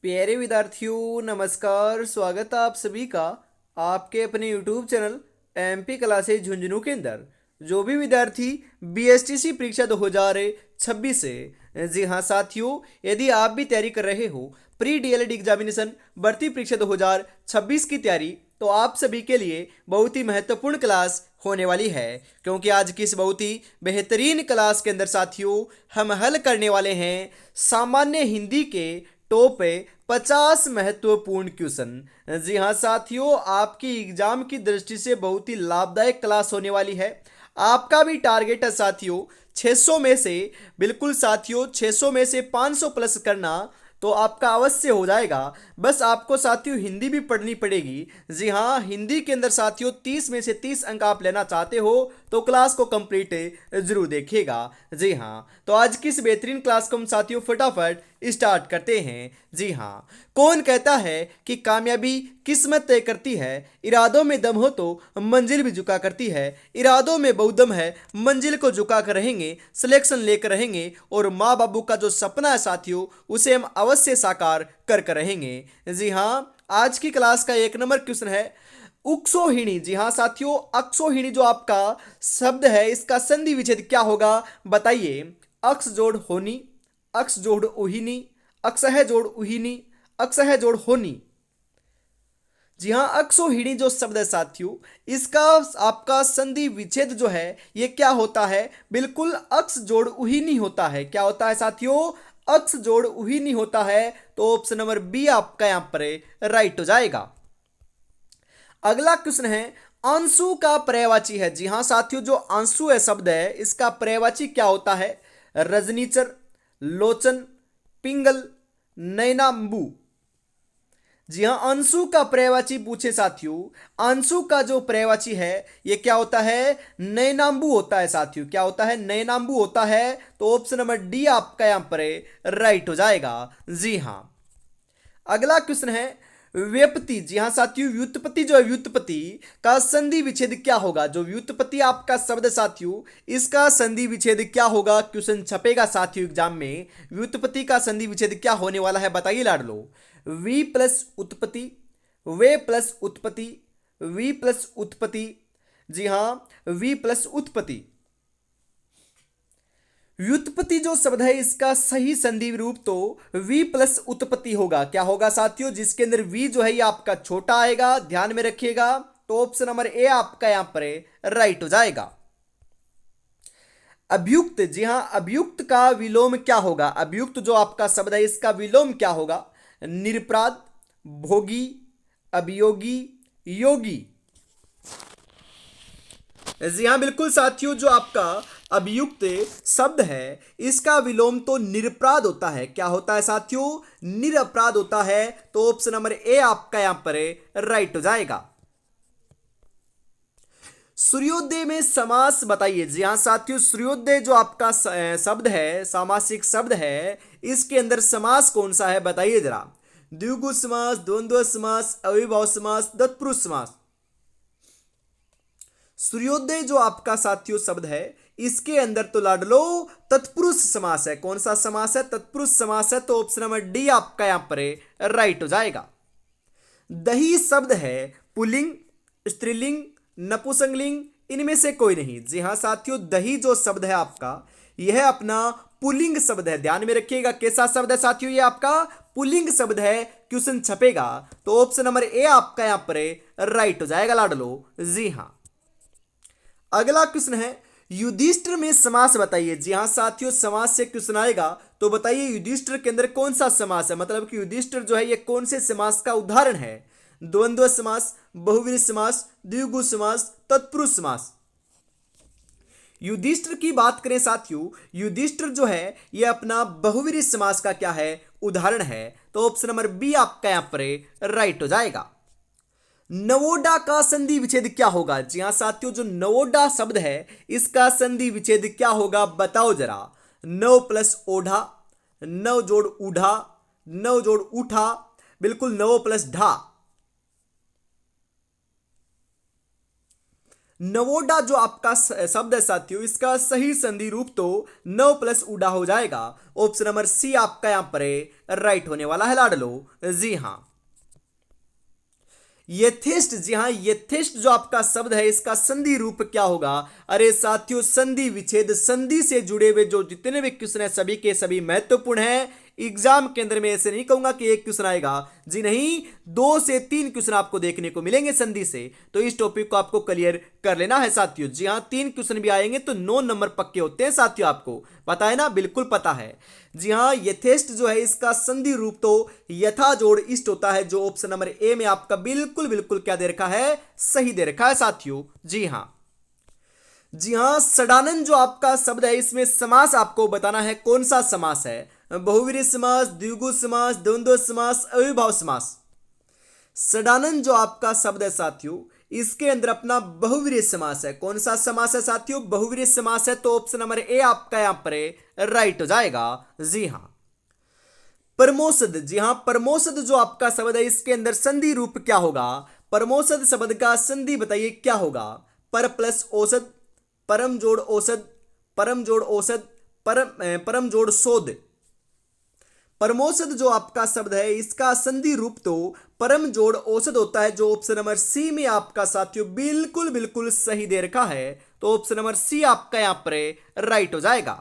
प्यारे विद्यार्थियों नमस्कार। स्वागत है आप सभी का आपके अपने YouTube channel MP classes Jhunjhunu के अंदर। जो भी विद्यार्थी बीएसटीसी परीक्षा 2026 से जी हाँ साथियों, यदि आप भी तैयारी कर रहे हो प्री डीएलएड एग्जामिनेशन भर्ती परीक्षा 2026 की तैयारी, तो आप सभी के लिए बहुत ही महत्वपूर्ण क्लास होने वाली है। क्योंकि आज की इस बहुत ही बेहतरीन क्लास के अंदर साथियों हम हल करने वाले हैं सामान्य हिंदी के टॉप 50 महत्वपूर्ण क्वेश्चन। जी हाँ साथियों, आपकी एग्जाम की दृष्टि से बहुत ही लाभदायक क्लास होने वाली है। आपका भी टारगेट है साथियों 600 में से, बिल्कुल साथियों 600 में से 500 प्लस करना तो आपका अवश्य हो जाएगा। बस आपको साथियों हिंदी भी पढ़नी पड़ेगी। जी हाँ, हिंदी के अंदर साथियों 30 में से 30 अंक आप लेना चाहते हो तो क्लास को कंप्लीट जरूर देखिएगा। जी हाँ, तो आज की इस बेहतरीन क्लास को हम साथियों फटाफट स्टार्ट करते हैं। जी हाँ, कौन कहता है कि कामयाबी किस्मत तय करती है, इरादों में दम हो तो मंजिल भी झुका करती है। इरादों में बहुदम है, मंजिल को झुका कर रहेंगे, सिलेक्शन लेकर रहेंगे और माँ बाबू का जो सपना है साथियों उसे हम अवश्य साकार कर रहेंगे। जी हाँ, आज की क्लास का 1 नंबर क्वेश्चन है उक्सोहिणी। जी हाँ साथियों, अक्सोहिणी जो आपका शब्द है इसका संधि विच्छेद क्या होगा बताइए। अक्स जोड़ होनी, अक्स जोड़ उहिनी, अक्सह जोड़ उहिनी, अक्सह जोड़ होनी। जी हाँ, अक्सोहिणी जो शब्द है साथियों इसका आपका संधि विच्छेद जो है ये क्या होता है, बिल्कुल अक्स जोड़ उहिनी होता है। क्या होता है साथियों, अक्स जोड़ उहिनी होता है। तो ऑप्शन नंबर बी आपका यहां पर राइट हो जाएगा। अगला क्वेश्चन है आंसू का पर्यायवाची है। जी हाँ साथियों, जो आंसू है शब्द है इसका पर्यायवाची क्या होता है। रजनीचर, लोचन, पिंगल, नैनाम्बू। जी हाँ, अंशु का पर्यायवाची पूछे साथियों, अंशु का जो पर्यायवाची है ये क्या होता है, नैनाम्बू होता है साथियों। क्या होता है, नैनाम्बू होता है। तो ऑप्शन नंबर डी आपका यहां पर राइट हो जाएगा। जी हाँ, अगला क्वेश्चन है व्युत्पत्ति। जी हाँ साथियों, व्युत्पत्ति जो है व्युत्पत्ति का संधि विच्छेद क्या होगा। जो व्युत्पत्ति आपका शब्द साथियों इसका संधि विच्छेद क्या होगा, क्वेश्चन छपेगा साथियों एग्जाम में। व्युत्पत्ति का संधि विच्छेद क्या होने वाला है बताइए लाडलो। वी प्लस उत्पत्ति, वे प्लस उत्पत्ति, वी प्लस उत्पत्ति। जी हाँ, वी प्लस उत्पत्ति। व्युत्पत्ति जो शब्द है इसका सही संधि रूप तो वी प्लस उत्पत्ति होगा। क्या होगा साथियों, जिसके अंदर वी जो है ये आपका छोटा आएगा, ध्यान में रखिएगा। तो ऑप्शन नंबर ए आपका यहां पर राइट हो जाएगा। अभियुक्त, जी हां, अभियुक्त का विलोम क्या होगा। अभियुक्त जो आपका शब्द है इसका विलोम क्या होगा। निरपराध, भोगी, अभियोगी, योगी। जी हाँ बिल्कुल साथियों, जो आपका अभियुक्त शब्द है इसका विलोम तो निरपराध होता है। क्या होता है साथियों, निरपराध होता है। तो ऑप्शन नंबर ए आपका यहां पर राइट हो जाएगा। सूर्योदय में समास बताइए। जी हाँ साथियों, सूर्योदय जो आपका शब्द है, सामासिक शब्द है, इसके अंदर समास कौन सा है बताइए जरा। द्विगु समास, द्वंद्व समास, अविभाव समास, तत्पुरुष समास। सूर्योदय जो आपका साथियों शब्द है इसके अंदर तो लाडलो तत्पुरुष समास है। कौन सा समास है, तत्पुरुष समास है। तो ऑप्शन नंबर डी आपका यहां पर राइट हो जाएगा। दही शब्द है पुल्लिंग, स्त्रीलिंग, नपुंसकलिंग, इनमें से कोई नहीं। जी हाँ साथियों, दही जो शब्द है आपका यह अपना पुल्लिंग शब्द है। ध्यान में रखिएगा कैसा शब्द है साथियों, ये आपका पुल्लिंग शब्द है। क्वेश्चन छपेगा तो ऑप्शन नंबर ए आपका यहां पर राइट हो जाएगा लाडलो। जी हाँ, अगला क्वेश्चन है युधिष्ठिर में समास बताइए। जी हाँ साथियों, समास से क्वेश्चन आएगा तो बताइए युधिष्ठिर के अंदर कौन सा समास है, मतलब कि युधिष्ठिर जो है ये कौन से समास का उदाहरण है। द्वंद्व समास, बहुव्रीहि समास, द्विगु समास, तत्पुरुष समास। युधिष्ठिर की बात करें साथियों, युधिष्ठिर जो है ये अपना बहुव्रीहि समास का क्या है, उदाहरण है। तो ऑप्शन नंबर बी आपका यहां पर राइट हो जाएगा। नवोडा का संधि विच्छेद क्या होगा। जी हां साथियों, जो नवोडा शब्द है इसका संधि विच्छेद क्या होगा बताओ जरा। नव प्लस ओढ़ा, नव जोड़ ऊढ़ा, नव जोड़ उठा, बिल्कुल नव प्लस ढा। नवोडा जो आपका शब्द है साथियों, इसका सही संधि रूप तो नव प्लस उडा हो जाएगा। ऑप्शन नंबर सी आपका यहां पर राइट होने वाला है लाडलो। जी हां। यथेष्ट, जी हां, यथेष्ट जो आपका शब्द है इसका संधि रूप क्या होगा? अरे साथियों, संधि विच्छेद, संधि से जुड़े हुए जो जितने भी क्वेश्चन है सभी के सभी महत्वपूर्ण है। एग्जाम के अंदर में ऐसे नहीं कहूंगा कि एक क्वेश्चन आएगा, जी नहीं, 2 से 3 क्वेश्चन आपको देखने को मिलेंगे संधि से। तो इस टॉपिक को आपको क्लियर कर लेना है साथियों। जी हां, 3 क्वेश्चन भी आएंगे तो 9 नंबर पक्के होते हैं साथियों, आपको पता है ना, बिल्कुल पता है। जी हां, यथेष्ट जो है इसका संधि रूप तो यथा जोड़ इष्ट होता है, जो ऑप्शन नंबर ए में आपका बिल्कुल बिल्कुल क्या दे रखा है, सही दे रखा है साथियों। जी हां। जी हां, सडानंद जो आपका शब्द है इसमें समास आपको बताना है कौन सा समास है। बहुव्रीहि समास, द्विगु समास, द्वंद्व समास, अविभाव समास। सडानंद जो आपका शब्द है साथियों, इसके अंदर अपना बहुव्रीहि समास है। कौन सा समास है साथियों? बहुव्रीहि समास है, तो ऑप्शन नंबर ए आपका यहां पर राइट हो जाएगा। जी हां। परमोषद, जी हां, परमोषद जो आपका शब्द है इसके अंदर संधि रूप क्या होगा? परमोषद शब्द का संधि बताइए क्या होगा? पर प्लस औसत, परम जोड़ औसत, परम जोड़ औसत, परम जोड़ शोध। परमोषद जो आपका शब्द है इसका संधि रूप तो परम जोड़ औसत होता है, जो ऑप्शन नंबर सी में आपका साथियों बिल्कुल बिल्कुल सही दे रखा है। तो ऑप्शन नंबर सी आपका यहां पर राइट हो जाएगा।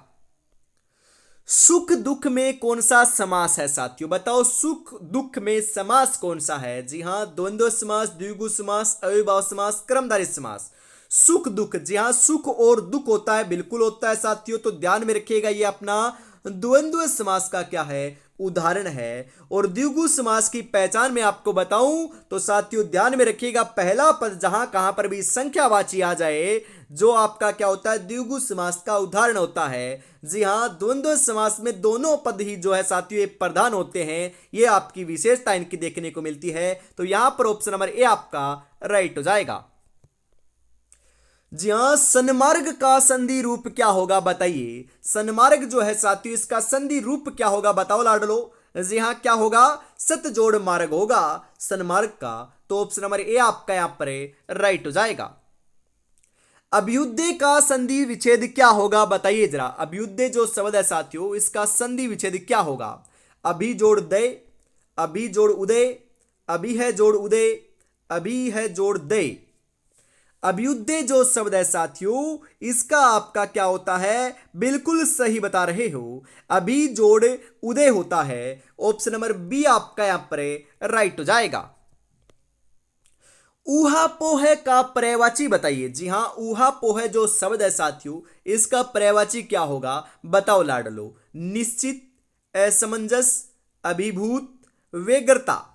सुख दुख में कौन सा समास है साथियों? बताओ, सुख दुख में समास कौन सा है? जी हां, द्वंद्व समास, द्विगु समास, अविभाव समास, कर्मधारय समास। सुख दुख, जी हां, सुख और दुख होता है, बिल्कुल होता है साथियों। तो ध्यान में रखिएगा, ये अपना द्वंद्व समास का क्या है, उदाहरण है। और द्विगु समास की पहचान में आपको बताऊं तो साथियों ध्यान में रखिएगा, पहला पद जहां कहां पर भी संख्यावाची आ जाए, जो आपका क्या होता है, द्विगु समास का उदाहरण होता है। जी हां, द्वंद्व समास में दोनों पद ही जो है साथियों एक प्रधान होते हैं। ये आपकी विशेषता इनकी देखने को मिलती है। तो यहां पर ऑप्शन नंबर ए आपका राइट हो जाएगा। जी हां, सन्मार्ग का संधि रूप क्या होगा बताइए? सन्मार्ग जो है साथियों इसका संधि रूप क्या होगा, बताओ लाडलो। जी हां, क्या होगा? सत जोड़ मार्ग होगा सन्मार्ग का। तो ऑप्शन नंबर ए आपका यहां पर राइट हो जाएगा। अभ्युदय का संधि विच्छेद क्या होगा बताइए जरा। अभ्युदय जो शब्द है साथियों इसका संधि विच्छेद क्या होगा? अभी जोड़ दय, अभी जोड़ उदय, अभी है जोड़ उदय, अभी है जोड़ दय। अभ्युदय जो शब्द है साथियों इसका आपका क्या होता है, बिल्कुल सही बता रहे हो, अभी जोड़ उदय होता है। ऑप्शन नंबर बी आपका यहां पर राइट हो जाएगा। ऊहापोह का पर्यायवाची बताइए। जी हां, ऊहापोह जो शब्द है साथियों इसका पर्यायवाची क्या होगा, बताओ लाडलो। निश्चित, असमंजस, अभिभूत, व्यग्रता।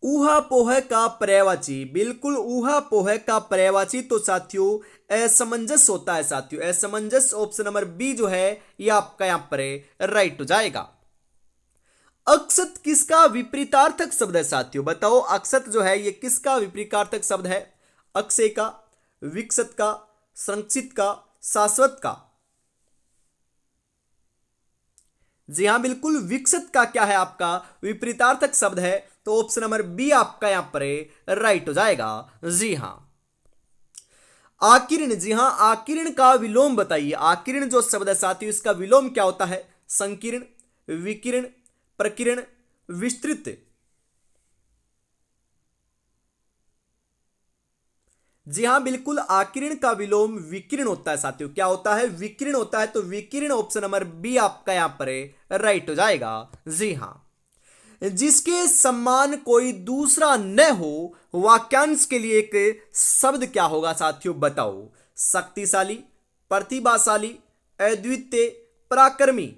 ऊहापोह का पर्यायवाची, बिल्कुल ऊहापोह का पर्यायवाची तो साथियों असमंजस होता है साथियों, असमंजस। ऑप्शन नंबर बी जो है ये आपका यहां पर राइट हो जाएगा। अक्षत किसका विपरीतार्थक शब्द है साथियों? बताओ, अक्षत जो है ये किसका विपरीतार्थक शब्द है? अक्षय का, विकसित का, संरक्षित का, शाश्वत का। जी हां, बिल्कुल विकसित का क्या है आपका विपरीतार्थक शब्द है। तो ऑप्शन नंबर बी आपका यहां पर राइट हो जाएगा। जी हां। आकीर्ण, जी हां, आकीर्ण का विलोम बताइए। आकीर्ण जो शब्द है साथियों इसका विलोम क्या होता है? संकीर्ण, विकीर्ण, प्रकीर्ण, विस्तृत। जी हां, बिल्कुल आकीर्ण का विलोम विकीर्ण होता है साथियों। क्या होता है? विकीर्ण होता है। तो विकीर्ण ऑप्शन नंबर बी आपका यहां पर राइट हो जाएगा। जी हां। जिसके सम्मान कोई दूसरा न हो, वाक्यांश के लिए एक शब्द क्या होगा साथियों, बताओ। शक्तिशाली, प्रतिभाशाली, अद्वितीय, पराक्रमी।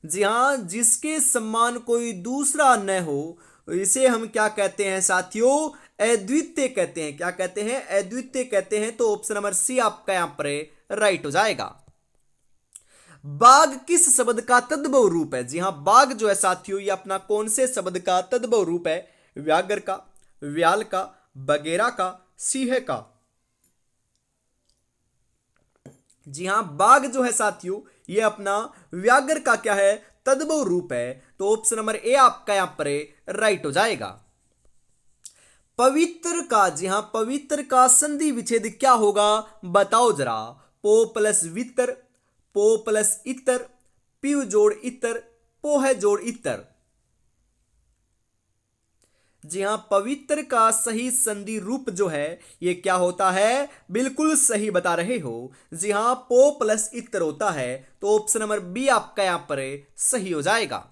जी हां, जिसके सम्मान कोई दूसरा न हो इसे हम क्या कहते हैं साथियों? अद्वितीय कहते हैं। क्या कहते हैं? अद्वितीय कहते हैं। तो ऑप्शन नंबर सी आपका यहां पर राइट हो जाएगा। बाघ किस शब्द का तद्भव रूप है? जी हां, बाघ जो है साथियों ये अपना कौन से शब्द का तद्भव रूप है? व्याघ्र का, व्याल का, बगेरा का, सिंह का। जी हां, बाघ जो है साथियों ये अपना व्याघ्र का क्या है, तद्भव रूप है। तो ऑप्शन नंबर ए आपका यहां पर राइट हो जाएगा। पवित्र का, जी हाँ, पवित्र का संधि विच्छेद क्या होगा बताओ जरा। पो प्लस वितर, पो प्लस इतर, पीव जोड़ इतर, पो है जोड़ इतर। जी हाँ, पवित्र का सही संधि रूप जो है ये क्या होता है, बिल्कुल सही बता रहे हो। जी हाँ, पो प्लस इतर होता है, तो ऑप्शन नंबर बी आपका यहां पर सही हो जाएगा।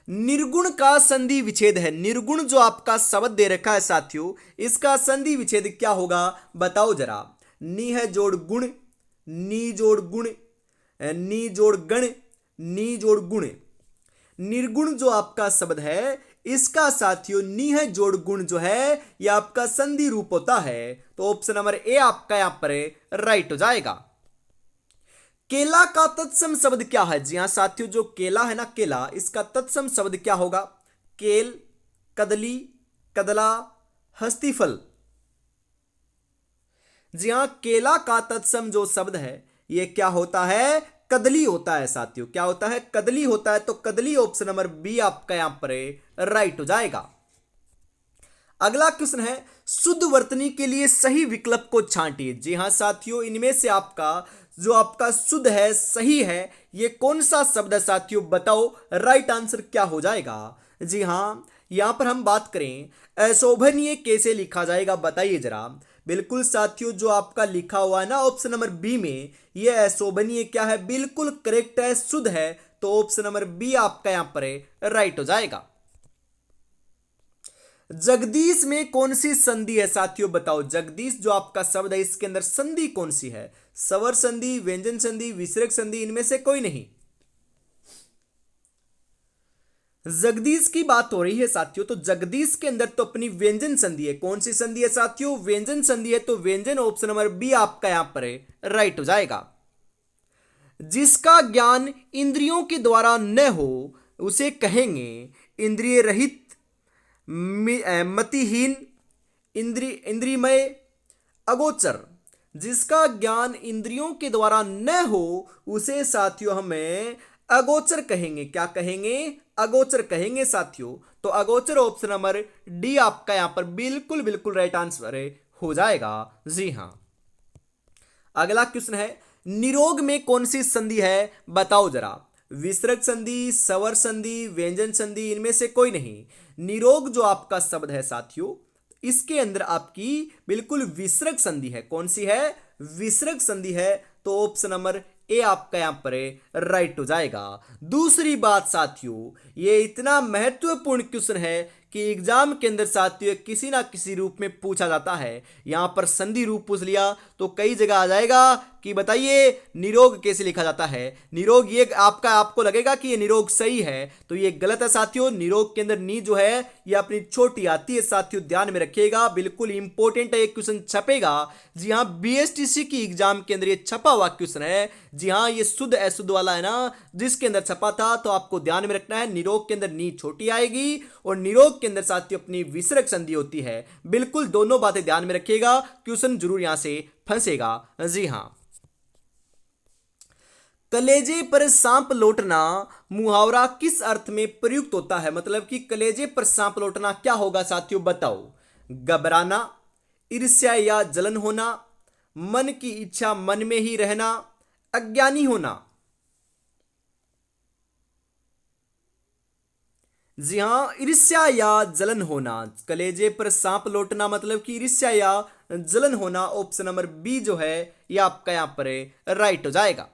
निर्गुण का संधि विच्छेद है, निर्गुण जो आपका शब्द दे रखा है साथियों, इसका संधि विच्छेद क्या होगा बताओ जरा। नी है जोड़ गुण, नी जोड़ गुण, नी जोड़ गण, नी जोड़ गुण। निर्गुण जो आपका शब्द है इसका साथियों नी है जोड़ गुण जो है यह आपका संधि रूप होता है, तो ऑप्शन नंबर ए आपका यहां पर राइट हो जाएगा। केला का तत्सम शब्द क्या है। जी हां साथियों, जो केला है ना, केला, इसका तत्सम शब्द क्या होगा। केल, कदली, कदला, हस्तीफल। जी हां, केला का तत्सम जो शब्द है यह क्या होता है, कदली होता है साथियों। क्या होता है, कदली होता है, तो कदली ऑप्शन नंबर बी आपका यहां पर राइट हो जाएगा। अगला क्वेश्चन है, शुद्ध वर्तनी के लिए सही विकल्प को छांटिए। जी हां साथियों, इनमें से आपका जो आपका शुद्ध है, सही है, ये कौन सा शब्द है साथियों बताओ। राइट आंसर क्या हो जाएगा। जी हां, यहां पर हम बात करें अशोभनीय कैसे लिखा जाएगा बताइए जरा। बिल्कुल साथियों, जो आपका लिखा हुआ है ना ऑप्शन नंबर बी में, ये अशोभनीय क्या है, बिल्कुल करेक्ट है, शुद्ध है, तो ऑप्शन नंबर बी आपका यहां पर राइट हो जाएगा। जगदीश में कौन सी संधि है साथियों बताओ। जगदीश जो आपका शब्द है इसके अंदर संधि कौन सी है। स्वर संधि, व्यंजन संधि, विसर्ग संधि, इनमें से कोई नहीं। जगदीश की बात हो रही है साथियों, तो जगदीश के अंदर तो अपनी व्यंजन संधि है। कौन सी संधि है साथियों, व्यंजन संधि है, तो व्यंजन ऑप्शन नंबर बी आपका यहां पर राइट हो जाएगा। जिसका ज्ञान इंद्रियों के द्वारा न हो उसे कहेंगे इंद्रिय रहित, मतिहीन, इंद्रियमय, अगोचर। जिसका ज्ञान इंद्रियों के द्वारा न हो उसे साथियों हमें अगोचर कहेंगे। क्या कहेंगे, अगोचर कहेंगे साथियों। तो अगोचर ऑप्शन नंबर डी आपका यहां पर बिल्कुल बिल्कुल राइट आंसर हो जाएगा। जी हां, अगला क्वेश्चन है, निरोग में कौन सी संधि है बताओ जरा। विसर्ग संधि, स्वर संधि, व्यंजन संधि, इनमें से कोई नहीं। निरोग जो आपका शब्द है साथियों, इसके अंदर आपकी बिल्कुल विसर्ग संधि है। कौन सी है, विसर्ग संधि है, तो ऑप्शन नंबर ए आपका यहां पर राइट हो जाएगा। दूसरी बात साथियों, ये इतना महत्वपूर्ण क्वेश्चन है कि एग्जाम के अंदर साथियों किसी ना किसी रूप में पूछा जाता है। यहां पर संधि रूप पूछ लिया तो कई जगह आ जाएगा कि बताइए निरोग कैसे लिखा जाता है। निरोग, ये आपको लगेगा कि ये निरोग सही है, तो ये गलत है साथियों। निरोग के अंदर नी जो है ये अपनी छोटी आती है साथियों, ध्यान में रखिएगा, बिल्कुल इंपॉर्टेंट है, ये क्वेश्चन छपेगा। जी हाँ, बीएसटीसी की एग्जाम के अंदर ये छपा हुआ क्वेश्चन है। जी हाँ, ये शुद्ध अशुद्ध वाला है ना, जिसके अंदर छपा था, तो आपको ध्यान में रखना है निरोग के अंदर नी छोटी आएगी और निरोग के अंदर साथियों अपनी विसर्ग संधि होती है। बिल्कुल दोनों बातें ध्यान में रखिएगा, क्वेश्चन जरूर यहां से फंसेगा। जी हां, कलेजे पर सांप लौटना मुहावरा किस अर्थ में प्रयुक्त होता है। मतलब कि कलेजे पर सांप लौटना क्या होगा साथियों बताओ। घबराना, ईर्ष्या या जलन होना, मन की इच्छा मन में ही रहना, अज्ञानी होना। जी हां, ईर्ष्या या जलन होना। कलेजे पर सांप लौटना मतलब कि ईर्ष्या या जलन होना, ऑप्शन नंबर बी जो है यह आपका यहां पर राइट हो जाएगा।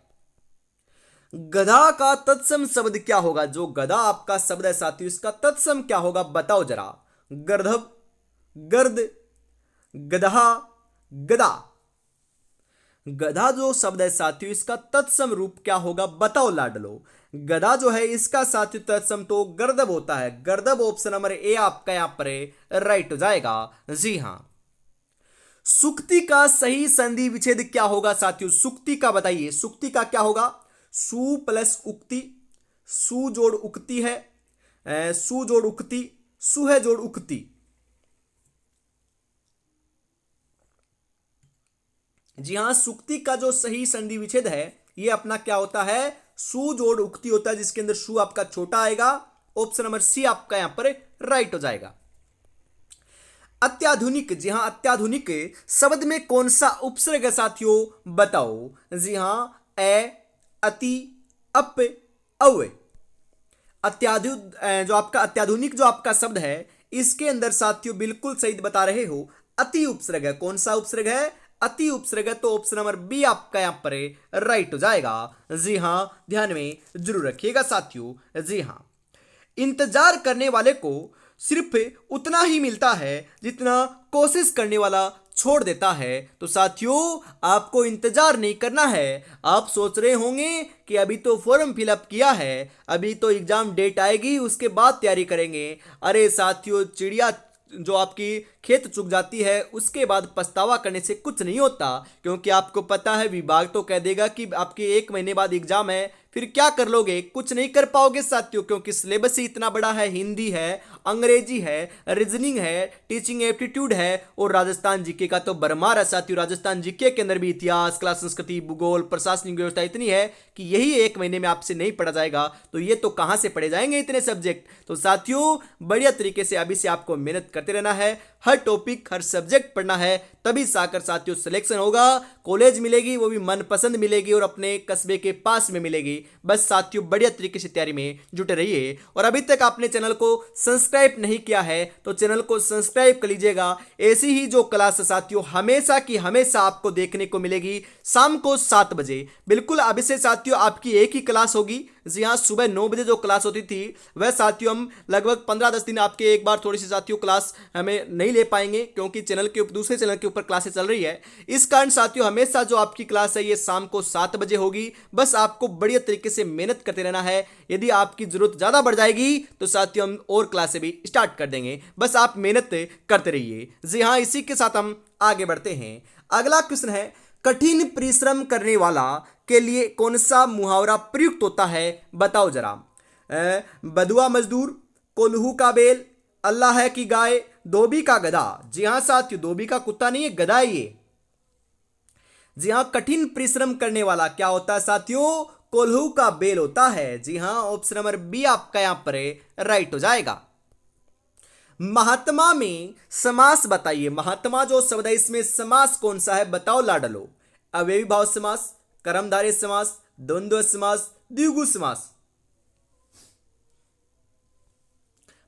गधा का तत्सम शब्द क्या होगा। जो गधा आपका शब्द है साथियों, इसका तत्सम क्या होगा बताओ जरा। गर्दभ, गर्द, गधा, गदा। गधा जो शब्द है साथियों, इसका तत्सम रूप क्या होगा बताओ लाडलो। गधा जो है इसका साथियों तत्सम तो गर्दभ होता है। गर्दभ ऑप्शन नंबर ए आपका यहां पर राइट हो जाएगा। जी हां, सुक्ति का सही संधि विच्छेद क्या होगा साथियों। सुक्ति का बताइए, सुक्ति का क्या होगा। सु प्लस उक्ति, सु जोड़ उक्ति है, सु जोड़ उक्ति, सु है जोड़ उक्ति। जी हां, सुक्ति का जो सही संधि विच्छेद है ये अपना क्या होता है, सु जोड़ उक्ति होता है, जिसके अंदर सु आपका छोटा आएगा। ऑप्शन नंबर सी आपका यहां पर राइट हो जाएगा। अत्याधुनिक, जी हाँ अत्याधुनिक शब्द में कौन सा उपसर्ग है साथियों, बताओ। जी हाँ ए, अति, अप, अव। अत्याधुनिक जो आपका अत्याधुनिक जो आपका शब्द है, इसके अंदर साथियों बिल्कुल सही बता रहे हो, अति उपसर्ग है। कौन सा उपसर्ग है, अति उपसर्ग है। तो ऑप्शन नंबर बी आपका यहां पर राइट हो जाएगा। जी हां, ध्यान में जरूर रखिएगा साथियों। जी हां, इंतजार करने वाले को सिर्फ उतना ही मिलता है जितना कोशिश करने वाला छोड़ देता है। तो साथियों आपको इंतजार नहीं करना है। आप सोच रहे होंगे कि अभी तो फॉर्म फिलअप किया है, अभी तो एग्जाम डेट आएगी उसके बाद तैयारी करेंगे। अरे साथियों, चिड़िया जो आपकी खेत चुग जाती है उसके बाद पछतावा करने से कुछ नहीं होता, क्योंकि आपको पता है विभाग तो कह देगा कि आपके 1 महीने बाद एग्जाम है, फिर क्या कर लोगे, कुछ नहीं कर पाओगे साथियों, क्योंकि सिलेबस ही इतना बड़ा है। हिंदी है, अंग्रेजी है, रीजनिंग है, टीचिंग एप्टीट्यूड है और राजस्थान जीके का तो भरमार है साथियों। राजस्थान जीके के अंदर भी इतिहास, कला, संस्कृति, भूगोल, प्रशासनिक व्यवस्था इतनी है कि यही 1 महीने में आपसे नहीं पढ़ा जाएगा, तो ये तो कहां से पढ़े जाएंगे इतने सब्जेक्ट। तो साथियों बढ़िया तरीके से अभी से आपको मेहनत करते रहना है, हर टॉपिक हर सब्जेक्ट पढ़ना है, तभी साकर साथियों सिलेक्शन होगा, कॉलेज मिलेगी, वो भी मनपसंद मिलेगी और अपने कस्बे के पास में मिलेगी। बस साथियों बढ़िया तरीके से तैयारी में जुटे रहिए। और अभी तक आपने चैनल को सब्सक्राइब नहीं किया है तो चैनल को सब्सक्राइब कर लीजिएगा। ऐसी ही जो क्लास साथियों हमेशा की हमेशा आपको देखने को मिलेगी शाम को 7 बजे। बिल्कुल अभी से साथियों आपकी एक ही क्लास होगी। जी हाँ, सुबह 9 बजे जो क्लास होती थी वह साथियों हम लगभग 15-10 दिन आपके एक बार थोड़ी सी साथियों क्लास हमें नहीं ले पाएंगे, क्योंकि चैनल के दूसरे चैनल के ऊपर क्लासेस चल रही है। इस कारण साथियों हमेशा जो आपकी क्लास है ये शाम को 7 बजे होगी। बस आपको बढ़िया तरीके से मेहनत करते रहना है। यदि आपकी जरूरत ज्यादा बढ़ जाएगी तो साथियों हम और क्लासें भी स्टार्ट कर देंगे, बस आप मेहनत करते रहिए। जी हाँ, इसी के साथ हम आगे बढ़ते हैं। अगला क्वेश्चन है, कठिन परिश्रम करने वाला के लिए कौन सा मुहावरा प्रयुक्त होता है, बताओ जरा। बदुआ मजदूर, कोल्हू का बेल, अल्लाह है की गाय, धोबी का गधा। जी हां साथियों, धोबी का कुत्ता नहीं है, गधा है ये। जी हां, कठिन परिश्रम करने वाला क्या होता है साथियों, कोल्हू का बेल होता है। जी हां, ऑप्शन नंबर बी आपका यहां पर राइट हो जाएगा। महात्मा में समास बताइए। महात्मा जो शब्द है इसमें समास कौन सा है, बताओ लाडलो। अव्ययी भाव समास, कर्मधारय समास, द्वंद्व समास, द्विगु समास।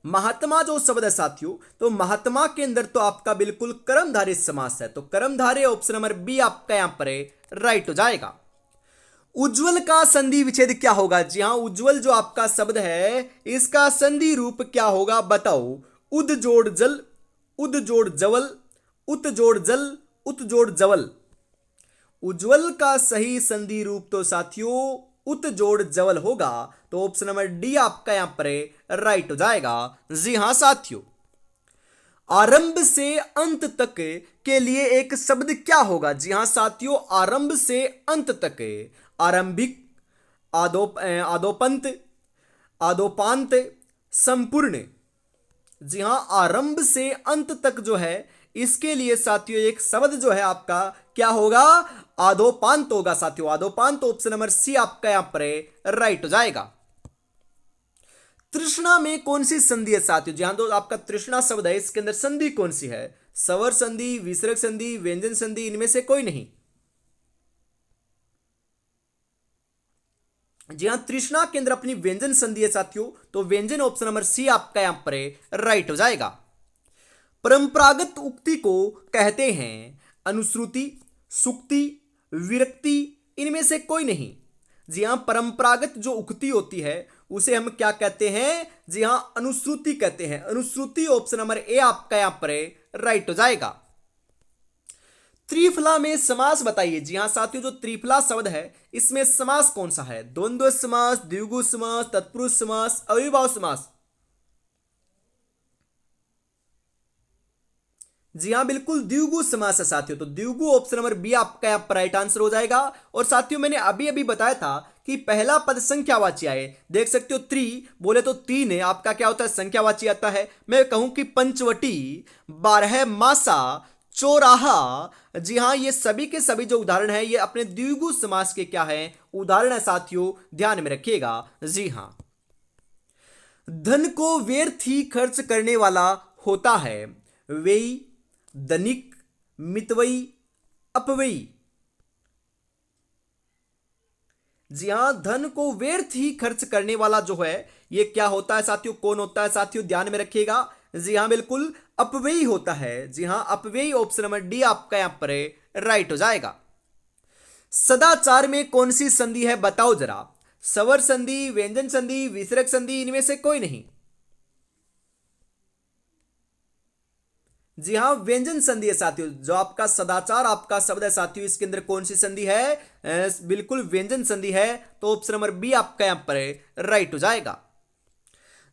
महात्मा जो शब्द है साथियों, तो महात्मा के अंदर तो आपका बिल्कुल कर्मधारय समास है, तो कर्मधारय ऑप्शन नंबर बी आपका यहां पर राइट हो जाएगा। उज्जवल का संधि विच्छेद क्या होगा। जी हां, उज्जवल जो आपका शब्द है इसका संधि रूप क्या होगा, बताओ। उद जोड़ जल, उद जोड़ जवल, उत जोड़ जल, उत जोड़ जवल। उज्जवल का सही संधि रूप तो साथियों उत जोड़ जवल होगा, तो ऑप्शन नंबर डी आपका यहां पर राइट हो जाएगा। जी हां साथियों, आरंभ से अंत तक के लिए एक शब्द क्या होगा। जी हां साथियों, आरंभ से अंत तक, आरंभिक, आदोपंत, आदोपांत, संपूर्ण। जी हां, आरंभ से अंत तक जो है इसके लिए साथियों एक शब्द जो है आपका क्या होगा, आदोपांत होगा साथियों। आदोपांत ऑप्शन नंबर सी आपका यहां पर राइट हो जाएगा। तृष्णा में कौन सी संधि है साथियों। जहां तो आपका तृष्णा शब्द है इसके अंदर संधि कौन सी है, स्वर संधि, विसर्ग संधि, व्यंजन संधि, इनमें से कोई नहीं। जी हां, तृष्णा के अंदर अपनी व्यंजन संधि है साथियों, तो व्यंजन ऑप्शन नंबर सी आपका यहां पर राइट हो जाएगा। परंपरागत उक्ति को कहते हैं अनुश्रुति, सुक्ति, विरक्ति, इनमें से कोई नहीं। जी हां, परंपरागत जो उक्ति होती है उसे हम क्या कहते हैं, जी हां अनुश्रुति कहते हैं। अनुश्रुति ऑप्शन नंबर ए आपका यहां पर राइट हो जाएगा। त्रिफला में समास बताइए। जी हां साथियों, जो त्रिफला शब्द है इसमें समास कौन सा है, द्वंद्व समास, द्विगु समास, तत्पुरुष समास, अविभाव समास। जी हां बिल्कुल द्विगु समास है साथियों, तो द्विगु ऑप्शन नंबर बी आपका यहां पर राइट आंसर हो जाएगा। और साथियों मैंने अभी अभी बताया था कि पहला पद संख्यावाची आए, देख सकते हो त्रि बोले तो 3 है, आपका क्या होता है संख्यावाची आता है। मैं कहूं कि पंचवटी, 12 मासा, चौराहा। जी हां, ये सभी के सभी जो उदाहरण है ये अपने द्विगु समास के क्या है, उदाहरण है साथियों, ध्यान में रखिएगा। जी हां, धन को व्यर्थ ही खर्च करने वाला होता है व्ययी, धनिक, मितव्ययी, अपव्ययी। जी हां, धन को व्यर्थ ही खर्च करने वाला जो है ये क्या होता है साथियों, कौन होता है साथियों, ध्यान में रखिएगा। जी हां, बिल्कुल अपव्ययी होता है। जी हां, अपव्ययी, ऑप्शन नंबर डी आपका यहां पर राइट हो जाएगा। सदाचार में कौन सी संधि है बताओ जरा। स्वर संधि, व्यंजन संधि, विसर्ग संधि, इनमें से कोई नहीं। जी हां, व्यंजन संधि है साथियों। जो आपका सदाचार आपका शब्द है साथियों, इसके अंदर कौन सी संधि है? बिल्कुल व्यंजन संधि है। तो ऑप्शन नंबर बी आपका यहां पर राइट हो जाएगा।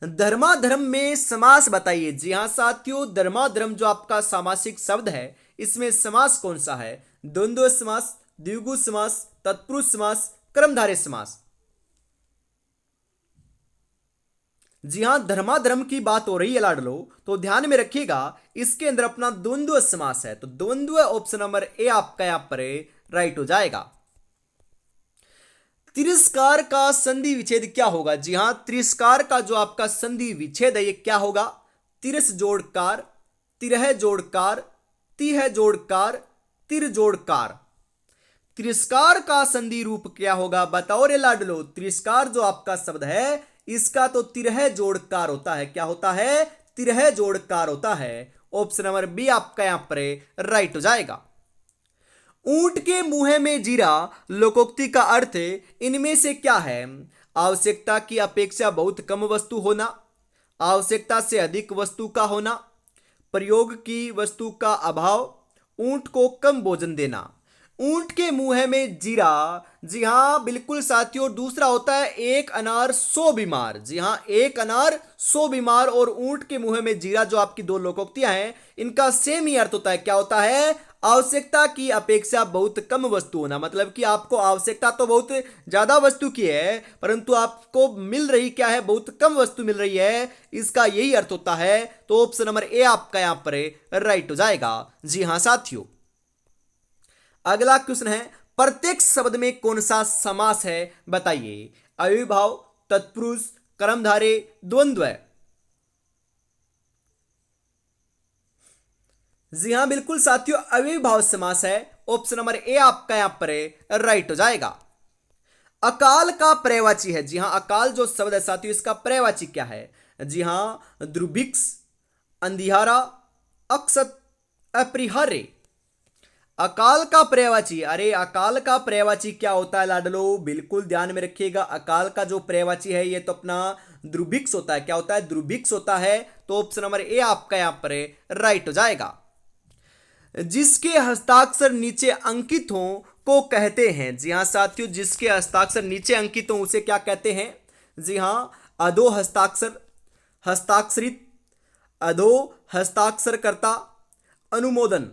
धर्माधर्म में समास बताइए। जी हां साथियों, धर्माधर्म जो आपका सामासिक शब्द है, इसमें समास कौन सा है? द्वंद्व समास, द्विगु समास, तत्पुरुष समास, कर्मधारय समास। जी हां, धर्माधर्म की बात हो रही है लाडलो, तो ध्यान में रखिएगा इसके अंदर अपना द्वंद्व समास है। तो द्वंद्व ऑप्शन नंबर ए आपका यहां पर राइट हो जाएगा। तिरस्कार का संधि विच्छेद क्या होगा? जी हां, तिरस्कार का जो आपका संधि विच्छेद है ये क्या होगा? तिरस जोड़कार, तिरह जोड़कार, तिह जोड़कार, तिर जोड़कार। तिरस्कार का संधि रूप क्या होगा बताओ रे लाडलो। तिरस्कार जो आपका शब्द है इसका तो तिरह जोड़कार होता है। क्या होता है? तिरह जोड़कार होता है। ऑप्शन नंबर बी आपका यहां पर राइट हो जाएगा। ऊंट के मुंह में जीरा लोकोक्ति का अर्थ इनमें से क्या है? आवश्यकता की अपेक्षा बहुत कम वस्तु होना, आवश्यकता से अधिक वस्तु का होना, प्रयोग की वस्तु का अभाव, ऊंट को कम भोजन देना। ऊंट के मुंह में जीरा, जी हां बिल्कुल साथियों। दूसरा होता है एक अनार 100 बीमार। जी हां, एक अनार 100 बीमार और ऊंट के मुंह में जीरा, जो आपकी दो लोकोक्तियां हैं, इनका सेम ही अर्थ होता है। क्या होता है? आवश्यकता की अपेक्षा बहुत कम वस्तु होना। मतलब कि आपको आवश्यकता तो बहुत ज्यादा वस्तु की है, परंतु आपको मिल रही क्या है? बहुत कम वस्तु मिल रही है। इसका यही अर्थ होता है। तो ऑप्शन नंबर ए आपका यहां पर राइट हो जाएगा। जी हां साथियों, अगला क्वेश्चन है प्रत्येक शब्द में कौन सा समास है बताइए। अविभाव, तत्पुरुष, कर्मधारय, द्वंद्व। जी हां बिल्कुल साथियों, अविभाव समास है। ऑप्शन नंबर ए आपका यहां पर राइट हो जाएगा। अकाल का पर्यायवाची है। जी हां, अकाल जो शब्द है साथियों, इसका पर्यायवाची क्या है? जी हां, दुर्भिक्ष, अंधियारा, अक्षत, अपरिहार्य। अकाल का पर्यायवाची, अरे अकाल का पर्यायवाची क्या होता है लाडलो? बिल्कुल ध्यान में रखिएगा। अकाल का जो पर्यायवाची है ये तो अपना दुर्भिक्ष होता है। क्या होता है? दुर्भिक्ष होता है। तो ऑप्शन नंबर ए आपका यहां पर राइट हो जाएगा। जिसके हस्ताक्षर नीचे अंकित हो को कहते हैं। जी हां साथियों, जिसके हस्ताक्षर नीचे अंकित हो उसे क्या कहते हैं? जी हां, अधो हस्ताक्षर, हस्ताक्षरित, अधो हस्ताक्षरकर्ता, अनुमोदन।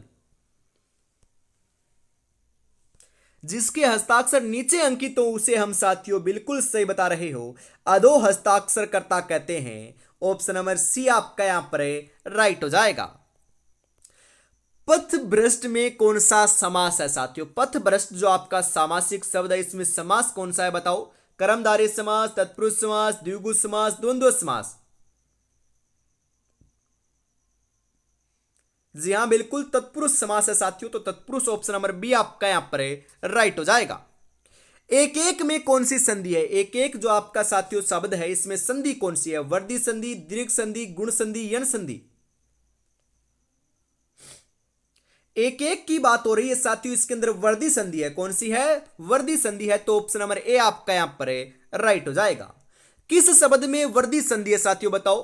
जिसके हस्ताक्षर नीचे अंकित हो उसे हम साथियों बिल्कुल सही बता रहे हो, अधो हस्ताक्षरकर्ता कहते हैं। ऑप्शन नंबर सी आपका यहां पर राइट हो जाएगा। पथभ्रष्ट में कौन सा समास है साथियों? पथभ्रष्ट जो आपका सामासिक शब्द है, इसमें समास कौन सा है बताओ। कर्मधारय समास, तत्पुरुष समास, द्विगु समास, द्वंद्व समास। जी हां बिल्कुल तत्पुरुष समास है साथियों। तो तत्पुरुष ऑप्शन नंबर बी आपका यहां पर राइट हो जाएगा। एक एक में कौन सी संधि है? एक एक जो आपका साथियों शब्द है, इसमें संधि कौन सी है? वर्धी संधि, दीर्घ संधि, गुण संधि, यण संधि। एक एक की बात हो रही है साथियों, इसके अंदर वर्धी संधि है। कौन सी है? वर्धी संधि है। तो ऑप्शन नंबर ए आपका यहां पर राइट हो जाएगा। किस शब्द में वर्धी संधि है साथियों बताओ।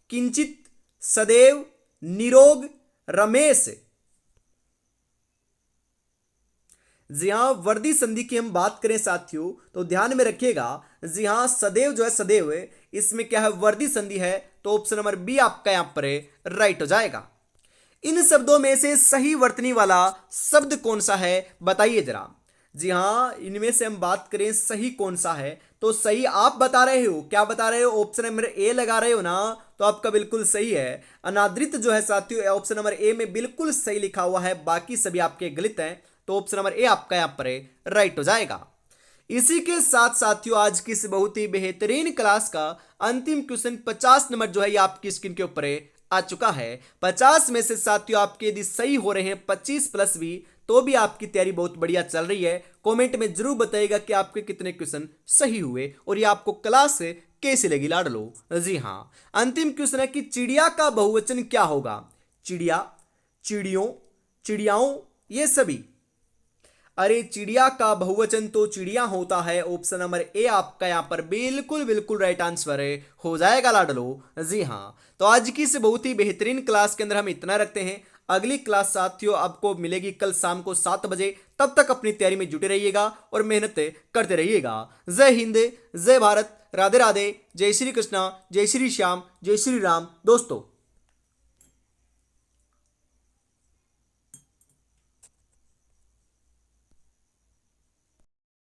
किंचित, सदैव, निरोग, रमेश। जी हां, वर्धी संधि की हम बात करें साथियों तो ध्यान में रखिएगा। जी हां, सदैव जो है सदैव, इसमें क्या है? वर्धी संधि है। तो ऑप्शन नंबर बी आपका यहां पर राइट हो जाएगा। इन शब्दों में से सही वर्तनी वाला शब्द कौन सा है बताइए जरा। जी हां, इनमें से हम बात करें सही कौन सा है, तो सही आप बता रहे हो। क्या बता रहे हो? ऑप्शन नंबर ए लगा रहे हो ना, तो आपका बिल्कुल सही है। अनादृत जो है साथियों, ऑप्शन नंबर ए में बिल्कुल सही लिखा हुआ है, बाकी सभी आपके गलत हैं। तो ऑप्शन नंबर ए आपका यहां पर राइट हो जाएगा। इसी के साथ साथियों आज की इस बहुत ही बेहतरीन क्लास का अंतिम क्वेश्चन 50 नंबर जो है ये आपकी स्क्रीन के ऊपर आ चुका है। 50 में से साथियों आपके यदि सही हो रहे हैं 25 प्लस भी, तो भी आपकी तैयारी बहुत बढ़िया चल रही है। कमेंट में जरूर बताइएगा कि आपके कितने क्वेश्चन सही हुए और ये आपको क्लास से कैसी लगी लाडलो। जी हाँ, अंतिम क्वेश्चन है कि चिड़िया का बहुवचन क्या होगा? चिड़िया, चिड़ियों, चिड़ियाओं, ये सभी। अरे चिड़िया का बहुवचन तो चिड़िया होता है। ऑप्शन नंबर ए आपका यहाँ पर बिल्कुल बिल्कुल राइट आंसर है, हो जाएगा लाडलो। जी हाँ, तो आज की इस बहुत ही बेहतरीन क्लास के अंदर हम इतना रखते हैं। अगली क्लास साथियों आपको मिलेगी कल शाम को 7 बजे। तब तक अपनी तैयारी में जुटे रहिएगा और मेहनत करते रहिएगा। जय हिंद, जय भारत, राधे राधे, जय श्री कृष्णा, जय श्री श्याम, जय श्री राम दोस्तों।